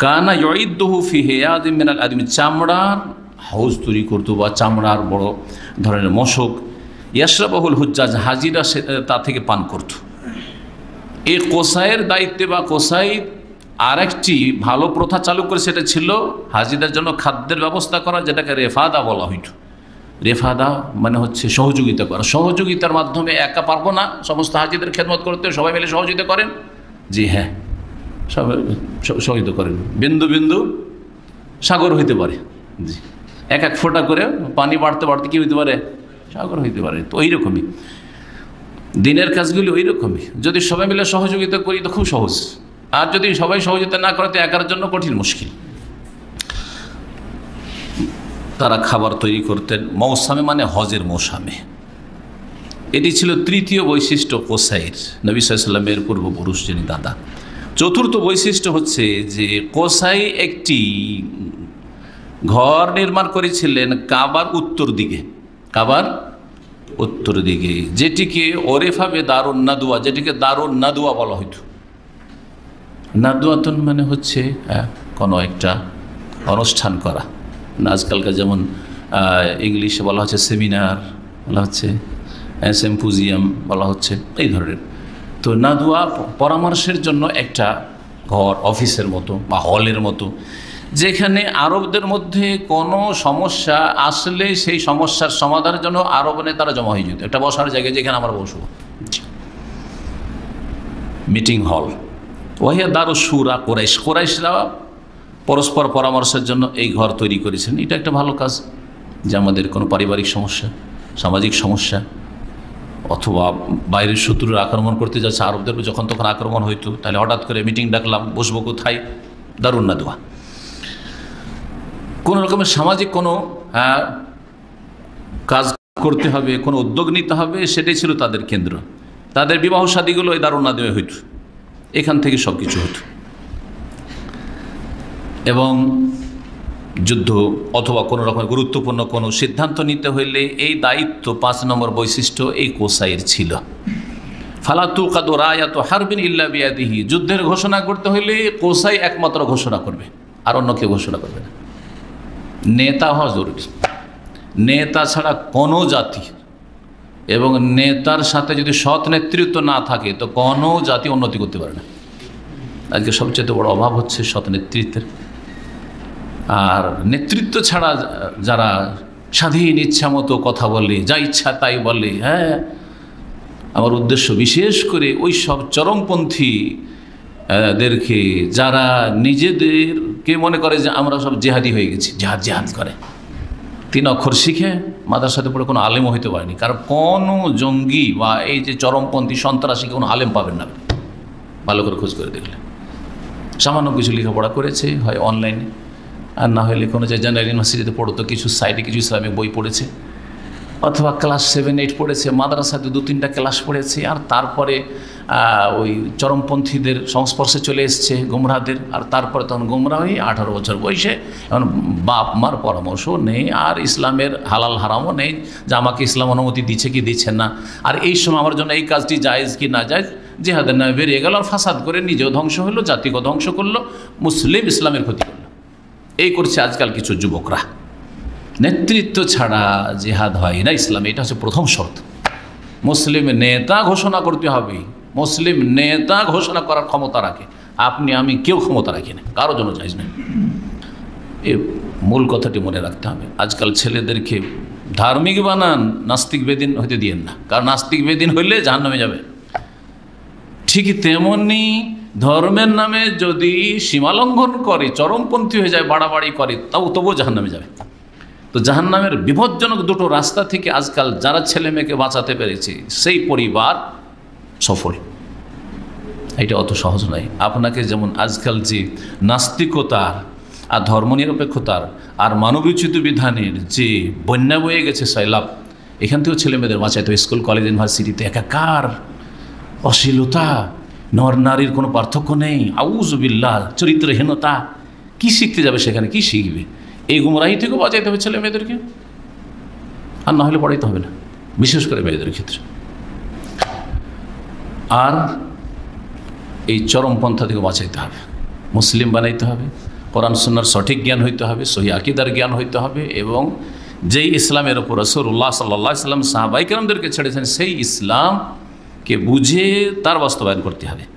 কানা ইউইদ্দুহু ফি হিয়াদিন মিনাল আদমি, চামড়ার হাউজ তৈরি করতো বা চামড়ার বড় ধরনের মশক। ইয়াশরাবুল হুজ্জাজ, হাজিরা তা থেকে পান করত। এই কোসাইয়ের দায়িত্বে বা কোসাই আরেকটি ভালো প্রথা চালু করে, সেটা ছিল হাজিদের জন্য খাদ্যের ব্যবস্থা করা, যেটাকে রেফাদা বলা হইত। রেফাদা মানে হচ্ছে সহযোগিতা করা। সহযোগিতার মাধ্যমে একা পারবো না সমস্ত হাজিদের খেদমত করতে, সবাই মিলে সহযোগিতা করেন। জি হ্যাঁ, সবাই সহযোগিতা করেন। বিন্দু বিন্দু সাগর হইতে পারে। জি, এক এক ফোঁটা করে পানি বাড়তে বাড়তে কী হইতে পারে? সাগর হইতে পারে। তো ওই রকমই দিনের কাজগুলি, ওই রকমই। যদি সবাই মিলে সহযোগিতা করি তো খুব সহজ, আর যদি সবাই সহযোগিতা না করে তো একার জন্য কঠিন, মুশকিল। তারা খাবার তৈরি করতেন মৌসামে, মানে হজের মৌসামে। এটি ছিল তৃতীয় বৈশিষ্ট্য কোসাইর, নবী সাল্লাল্লাহু আলাইহি ওয়াসাল্লামের পূর্বপুরুষ যিনি দাদা। চতুর্থ বৈশিষ্ট্য হচ্ছে যে কোসাই একটি ঘর নির্মাণ করেছিলেন কাবার উত্তর দিকে, কাবার উত্তর দিকে, যেটিকে ওরেফাবে দারুন নাদুয়া, যেটিকে দারুন নাদুয়া বলা হইত। নাদুয়াতন মানে হচ্ছে কোনো একটা অনুষ্ঠান করা। আজকালকার যেমন ইংলিশে বলা হচ্ছে সেমিনার, বলা হচ্ছে সিম্পোজিয়াম, বলা হচ্ছে এই ধরনের। তো নাদুয়া পরামর্শের জন্য একটা ঘর, অফিসের মতো বা হলের মতো, যেখানে আরবদের মধ্যে কোনো সমস্যা আসলে সেই সমস্যার সমাধানের জন্য আরব নেতারা জমা হয়ে যেত। একটা বসার জায়গায় যেখানে আমরা বসবো, মিটিং হল। ওয়াহিয়া দারুস শুরা কুরাইশ, কুরাইশরা পরস্পর পরামর্শের জন্য এই ঘর তৈরি করেছেন। এটা একটা ভালো কাজ, যে আমাদের কোনো পারিবারিক সমস্যা, সামাজিক সমস্যা, অথবা বাইরের শত্রুরা আক্রমণ করতে যাচ্ছে, আরবদের যখন তখন আক্রমণ হইতো, তাহলে হঠাৎ করে মিটিং ডাকলাম, বসবো কোথায়? দারুন নাদুয়া। কোনো রকমের সামাজিক কোনো কাজ করতে হবে, কোনো উদ্যোগ নিতে হবে, সেটাই ছিল তাদের কেন্দ্র। তাদের বিবাহ শাদীগুলো এই দারুন নাদুয়া হইত, এখান থেকে সব কিছু হতো। এবং যুদ্ধ অথবা কোনো রকমের গুরুত্বপূর্ণ কোনো সিদ্ধান্ত নিতে হইলে এই দায়িত্ব, 5 নম্বর বৈশিষ্ট্য এই কোসাইয়ের ছিল। ফালাতু কাদু রায়াত হারবিন ইল্লা বিয়াদিহি, যুদ্ধের ঘোষণা করতে হইলে কোসাই একমাত্র ঘোষণা করবে, আর অন্য কেউ ঘোষণা করবে না। নেতা হওয়া জরুরি। নেতা ছাড়া কোনো জাতি, এবং নেতার সাথে যদি সৎ নেতৃত্ব না থাকে তো কোনো জাতি উন্নতি করতে পারে না। আজকে সবচেয়ে বড় অভাব হচ্ছে সৎ নেতৃত্বের। আর নেতৃত্ব ছাড়া যারা স্বাধীন ইচ্ছা মতো কথা বলে, যা ইচ্ছা তাই বলে, হ্যাঁ, আমার উদ্দেশ্য বিশেষ করে ওই সব চরমপন্থী দেরকে, যারা নিজেদেরকে মনে করে যে আমরা সব জেহাদি হয়ে গেছি, জেহাদ করে, 3 অক্ষর শিখে মাদ্রাসাতে পড়ে কোনো আলেমও হইতে পারেনি। কারণ কোনো জঙ্গি বা এই যে চরমপন্থী সন্ত্রাসীকে কোনো আলেম পাবেন না, ভালো করে খোঁজ করে দেখলে। সামান্য কিছু লেখাপড়া করেছে, হয় অনলাইনে, আর না হলে কোনো যে জেনারেল ইউনিভার্সিটিতে পড়তো, কিছু সাইডে কিছু ইসলামিক বই পড়েছে, অথবা ক্লাস 7-8 পড়েছে, মাদ্রাসাতে 2-3টা ক্লাস পড়েছে, আর তারপরে ওই চরমপন্থীদের সংস্পর্শে চলে এসছে, গুমরাহদের। আর তারপরে তখন গুমরাহ হয়ে 18 বছর বয়সে এখন বাপ মার পরামর্শ নেই, আর ইসলামের হালাল হারামও নেই, যে আমাকে ইসলাম অনুমতি দিচ্ছে কি দিচ্ছে না, আর এই সময় আমার জন্য এই কাজটি জায়েজ কি না জায়েজ, জিহাদের নামে বেরিয়ে গেল, আর ফাসাদ করে নিজেও ধ্বংস হলো, জাতিকে ধ্বংস করলো, মুসলিম ইসলামের ক্ষতি করলো। এই করছে আজকাল কিছু যুবকরা। নেতৃত্ব ছাড়া জিহাদ হয় না ইসলামে, এটা হচ্ছে প্রথম শর্ত। মুসলিম নেতা ঘোষণা করতে হবে, মুসলিম নেতা ঘোষণা করার ক্ষমতা রাখে। আপনি আমি কেউ ক্ষমতা রাখি না, কারোর জন্য জায়েজ নেই। এই মূল কথাটি মনে রাখতে হবে। আজকাল ছেলেদেরকে ধার্মিক বানান, নাস্তিক বেদিন হইতে দিয়েন না, কারণ নাস্তিক বেদিন হইলে জাহান্নামে যাবে। ঠিক তেমনি ধর্মের নামে যদি সীমালঙ্ঘন করে, চরমপন্থী হয়ে যায়, বাড়াবাড়ি করে, তবুও জাহান্নামে যাবে। তো জাহান্নামের বিপজ্জনক 2টো রাস্তা থেকে আজকাল যারা ছেলে মেয়েকে বাঁচাতে পেরেছে, সেই পরিবার সফল। এটা অত সহজ নয়। আপনাকে যেমন আজকাল যে নাস্তিকতার আর ধর্মনিরপেক্ষতার আর মানবোচিত বিধানের যে বন্যা বয়ে গেছে সয়লাব, এখান থেকেও ছেলে মেয়েদের বাঁচাইতে হবে। স্কুল কলেজ ইউনিভার্সিটিতে একাকার অশ্লীলতা, নর নারীর কোনো পার্থক্য নেই, আউযুবিল্লাহ, চরিত্রহীনতা। কি শিখতে যাবে সেখানে? কি শিখবে? এই গুমরাহি থেকেও বাঁচাইতে হবে ছেলে মেয়েদেরকে, আর না হলে পড়াইতে হবে না, বিশেষ করে মেয়েদের ক্ষেত্রে। আর এই চরমপন্থা থেকে বাঁচাইতে হবে। মুসলিম বানাইতে হবে, কোরআন সুন্নাহর সঠিক জ্ঞান হইতে হবে, সহি আকীদার জ্ঞান হইতে হবে, এবং যেই ইসলামের ওপর রাসূলুল্লাহ সাল্লাল্লাহু আলাইহি ওয়াসাল্লাম সাহাবায়ে কেরামদেরকে ছেড়েছেন সেই ইসলামকে বুঝে তার বাস্তবায়ন করতে হবে।